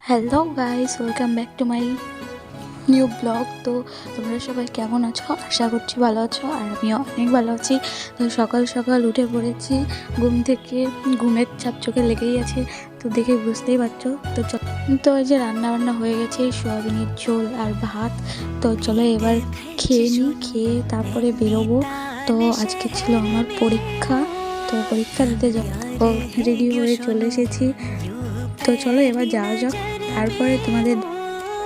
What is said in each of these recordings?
Hello guys, welcome back to my new blog. তো তোমরা সবাই কেমন আছো? আশা করছি ভালো আছো, আর আমিও অনেক ভালো আছি। তো সকাল সকাল উঠে পড়েছি ঘুম থেকে, ঘুমের চাপ চোখে লেগেই আছে, তো দেখে বুঝতেই পারছো। তো এই যে রান্না বান্না হয়ে গেছে, সোয়াবিনের ঝোল আর ভাত। তো চলো এবার খেয়ে নিই, খেয়ে তারপরে বেরোবো। তো আজকে ছিল আমার পরীক্ষা, তো পরীক্ষা দিতে যাবো, রেডি হয়ে চলে এসেছি। তো চলো এবার যাওয়া যাক, তারপরে তোমাদের।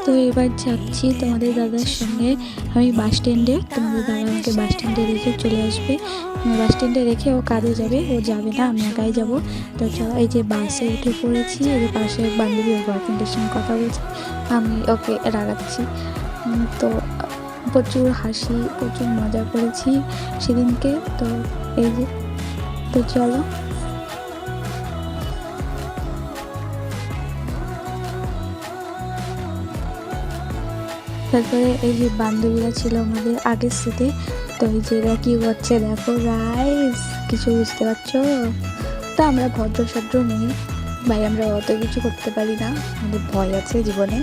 তো এবার যাচ্ছি তোমাদের দাদার সঙ্গে আমি বাস স্ট্যান্ডে। তোমাদের দাদা আমাকে বাস স্ট্যান্ডে রেখে চলে আসবে, বাস স্ট্যান্ডে রেখে ও কাজে যাবে, ও যাবে না, আমি একাই যাবো। তো চলো, এই যে বাসে উঠে পড়েছি, এই যে পাশে বান্ধবী ওর বয়ফ্রেন্ডের সঙ্গে কথা বলছি, আমি ওকে রাগাচ্ছি। তো প্রচুর হাসি, প্রচুর মজা করেছি সেদিনকে। তো এই যে, তো চলো। তারপরে এই যে বান্ধবীরা ছিল আমাদের আগের সিটে, তো এই যে এরা কি করছে দেখো গাইস, কিছু বুঝতে পারছো? তো আমরা ভদ্র মেয়ে ভাই, আমরা অত কিছু করতে পারি না, আমাদের ভয় আছে জীবনে।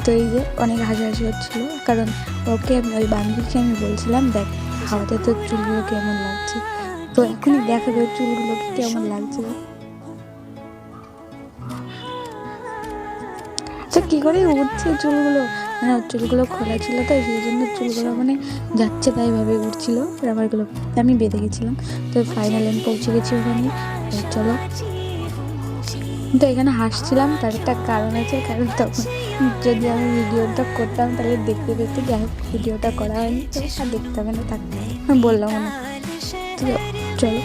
তো এই যে অনেক হাসাহাসি হচ্ছিল, কারণ ওকে ওই বান্ধবীকে আমি বলছিলাম, দেখ হাওয়াতে তোর চুলগুলো কেমন লাগছে। তো এখনই দেখা যায় চুলগুলোকে কেমন লাগছে। তো কি করে উঠছে চুলগুলো, মানে ওর চুলগুলো খোলা ছিল, তো সেই জন্য চুলগুলো মানে যাচ্ছে তাই ভাবে উঠছিল, আর আমারগুলো আমি বেঁধে গেছিলাম। তো ফাইনাল আমি পৌঁছে গেছি ওখানে। চলো, তো এখানে হাসছিলাম, তার একটা কারণ আছে, কারণ তখন যদি আমি ভিডিওটা করতাম তাহলে দেখতে দেখতে, যাই হোক ভিডিওটা করা হয়নি, তো আর দেখতে হবে না, থাকতে আমি বললাম না। তো চলো,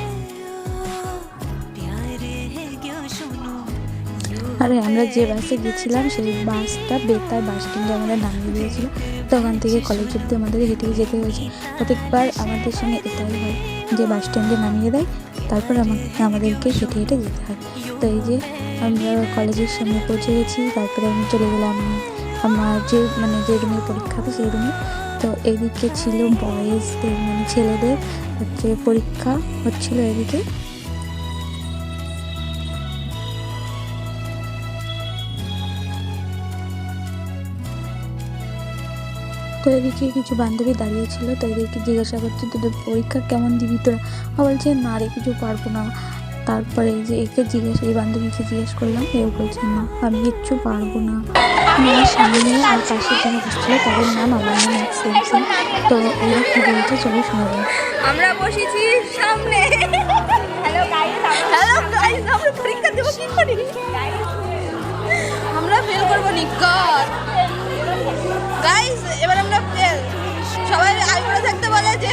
আরে আমরা যে বাসে গেছিলাম সেই বাসটা বেতার বাস স্ট্যান্ডে আমাদের নামিয়ে দিয়েছিল। তো ওখান থেকে কলেজ অব্দি আমাদের হেঁটে যেতে হয়েছে। প্রত্যেকবার আমাদের সঙ্গে এটাই হয়, যে বাস স্ট্যান্ডে নামিয়ে দেয়, তারপর আমাদেরকে হেঁটে যেতে হয়। তো এই যে আমরা কলেজের সামনে পৌঁছে গেছি, তারপরে আমি চলে গেলাম আমার যে রুমে পরীক্ষা হবে সেই রুমে। তো এদিকে ছিল বয়েজদের, মানে ছেলেদের হচ্ছে পরীক্ষা হচ্ছিল এদিকে। তো এদিকে কিছু বান্ধবী দাঁড়িয়েছিল, তো এদেরকে জিজ্ঞাসা করছে তোদের পরীক্ষা কেমন দিবি তোরা। বলছে না রে, কিছু পারবো না। তারপরে এই যে এই বান্ধবীকে জিজ্ঞেস করলাম, এও বলছে না আমি কিচ্ছু পারবো না। আমার সামনে আর পাশে যারা বসছিল তাদের নাম আমার নাম এক সেম সেম। তো এরা কি বলছে চলো শোনা যায়। আমরা বসেছি সামনে। হ্যালো গাইস, আমরা পরীক্ষা দেব কি করি? আমরা ফেল করব নিকট গাইস, এবার আমরা ফেল। সবাই আগে করে থাকতে বলে যে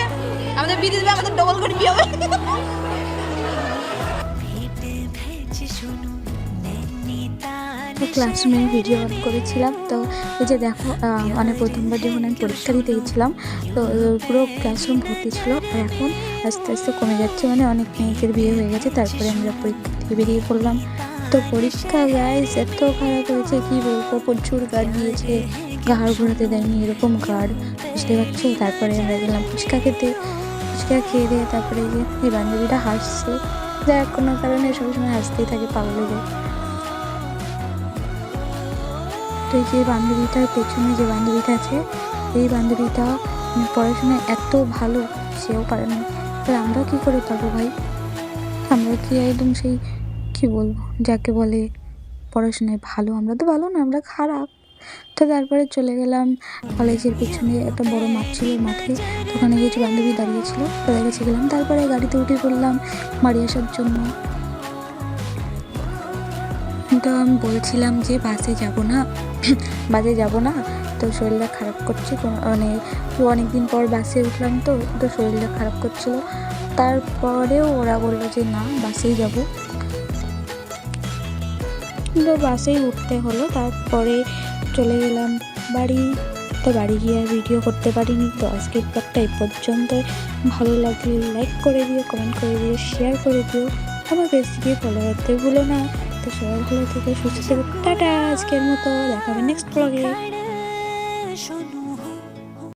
আমাদের বিয়ে দিবে, আমাদের ডবল করে বিয়ে হবে। ক্লাসরুমে ভিডিও অন করেছিলাম। তো এই যে দেখো, মানে প্রথমবার যখন আমি পরীক্ষা দিতে গেছিলাম, তো পুরো ক্লাসরুম ভর্তি ছিল, আর এখন আস্তে আস্তে কমে যাচ্ছে, মানে অনেক মেয়েদের বিয়ে হয়ে গেছে। তারপরে আমরা পরীক্ষা থেকে বেরিয়ে পড়লাম। তো পরীক্ষা গাইস এত খারাপ হয়েছে কি বলবো, প্রচুর গার্ড দিয়েছে, ঘাড় ঘোরাতে দেয়নি, এরকম গার্ড, বুঝতে পারছো। তারপরে আমরা গেলাম ফুচকা খেতে, ফুচকা খেয়ে দিয়ে তারপরে এই বান্ধবীটা হাসছে, যার কোনো কারণে সবসময় হাসতেই থাকে, পাগল হয়ে যায়। তো এই যে বান্ধবীটার পেছনে যে বান্ধবীটা আছে, এই বান্ধবীটা পড়াশোনায় এত ভালো, সেও পারে না, আর আমরা কী করে পারবো ভাই? আমরা কি একদম সেই, কি বলবো, যাকে বলে পড়াশোনায় ভালো, আমরা তো ভালো না, আমরা খারাপ। তো তারপরে চলে গেলাম কলেজের পেছনে একটা বড় মাঠ ছিল, মাঠে তো ওখানে কিছু বান্ধবী দাঁড়িয়েছিল, তাদের কাছে গেলাম, তারপরে গাড়িতে উঠে পড়লাম বাড়ি আসার জন্য। তো আমি বলছিলাম যে বাসে যাব না, তো শরীরটা খারাপ করছে, মানে অনেক দিন পর বাসে উঠলাম, তো শরীরটা খারাপ করছিল। তারপরেও ওরা বললো যে না, বাসেই যাব। তো বাসেই উঠতে হলো। তারপরে চলে গেলাম বাড়ি। তো বাড়ি গিয়ে আর ভিডিও করতে পারিনি। তো আজকের ব্লগটা এই পর্যন্ত। ভালো লাগলে লাইক করে দিও, কমেন্ট করে দিও, শেয়ার করে দিও, আমার পেজটিকে ফলো করতে ভুলো না। তো সবাই ভালো থেকে সুস্থ থেকে টাটা, আজকের মতো দেখা হবে নেক্সট ব্লগে।